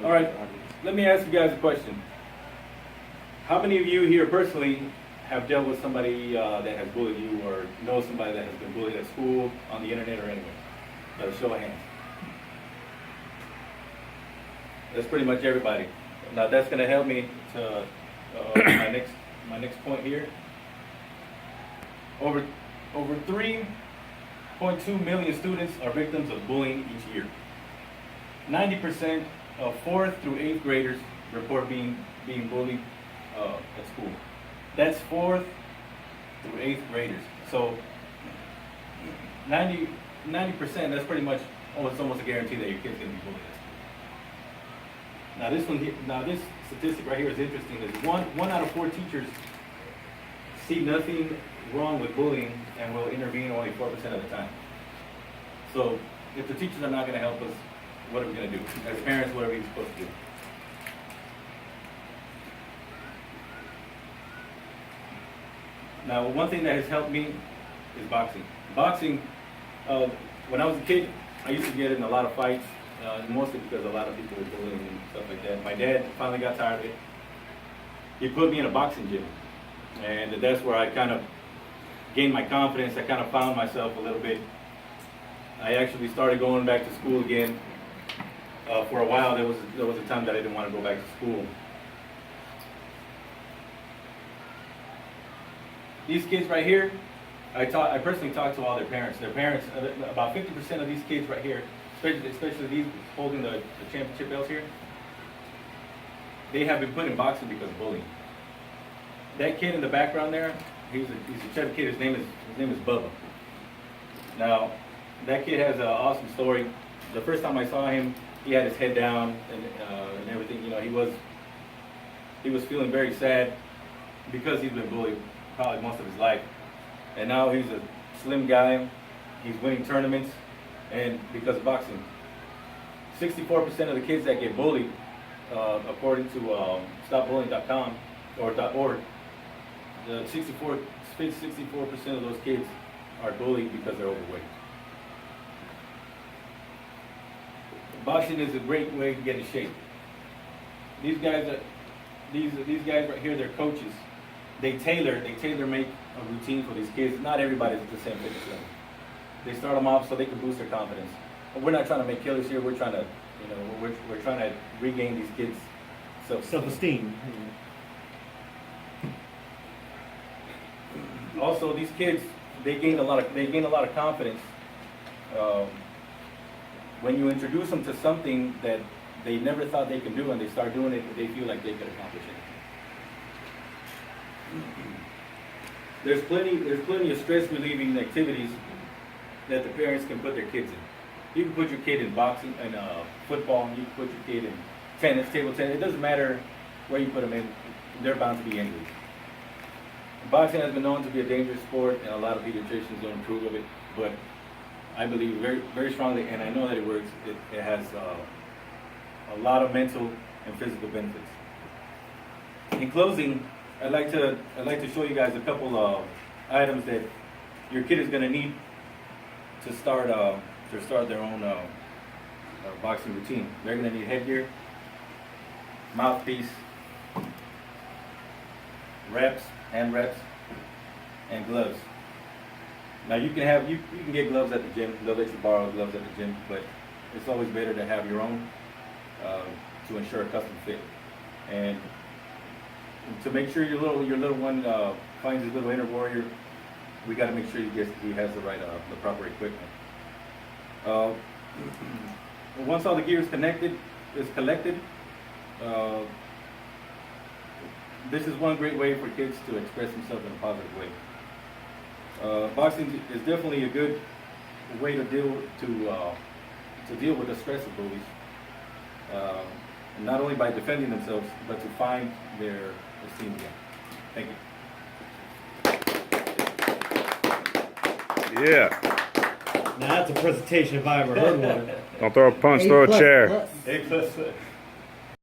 All right, let me ask you guys a question. How many of you here personally have dealt with somebody that has bullied you, or know somebody that has been bullied at school, on the internet, or anywhere? Show of hands. That's pretty much everybody. Now that's going to help me to my next point here. Over 3.2 million students are victims of bullying each year. 90% of 4th through 8th graders report being bullied at school. That's 4th through 8th graders. So 90%, that's pretty much almost a guarantee that your kid's going to be bullied at school. Now this statistic right here is interesting. Is one out of 4 teachers see nothing wrong with bullying and will intervene only 4% of the time. So if the teachers are not going to help us, what are we going to do? As parents, what are we supposed to do? Now, one thing that has helped me is boxing. Boxing, when I was a kid, I used to get in a lot of fights, mostly because a lot of people were bullying and stuff like that. My dad finally got tired of it. He put me in a boxing gym, and that's where I kind of gained my confidence. I kind of found myself a little bit. I actually started going back to school again. For a while, there was a time that I didn't want to go back to school. These kids right here, I personally talked to all their parents. Their parents, about 50% of these kids right here, especially these holding the championship belts here, they have been put in boxing because of bullying. That kid in the background there, he's a chubby kid. His name is Bubba. Now, that kid has an awesome story. The first time I saw him, he had his head down and everything. You know, he was feeling very sad because he's been bullied probably most of his life. And now he's a slim guy. He's winning tournaments, and because of boxing. 64% of the kids that get bullied, according to StopBullying.com or .org, 64% of those kids are bullied because they're overweight. Boxing is a great way to get in shape. These guys right here, they're coaches. They tailor make a routine for these kids. Not everybody's at the same fitness level. They start them off so they can boost their confidence. But we're not trying to make killers here. We're trying to, we're trying to regain these kids' self-esteem. Also, these kids, they gain a lot of confidence when you introduce them to something that they never thought they could do, and they start doing it, they feel like they could accomplish it. There's plenty of stress relieving activities that the parents can put their kids in. You can put your kid in boxing and football. You can put your kid in tennis, table tennis. It doesn't matter where you put them in. They're bound to be injured. Boxing has been known to be a dangerous sport, and a lot of pediatricians don't approve of it. But I believe very, very strongly, and I know that it works. It has a lot of mental and physical benefits. In closing, I'd like to show you guys a couple of items that your kid is going to need to start their own boxing routine. They're going to need headgear, mouthpiece, reps, hand reps, and gloves. Now you can get gloves at the gym. They'll let you borrow gloves at the gym, but it's always better to have your own to ensure a custom fit. And to make sure your little one finds his little inner warrior, we got to make sure he has the proper equipment. Once all the gear is collected, this is one great way for kids to express themselves in a positive way. Boxing is definitely a good way to deal with the stress of bullies, not only by defending themselves, but to find their esteem again. Thank you. Yeah. Now that's a presentation if I ever heard one. Don't throw a punch, throw a chair. A+.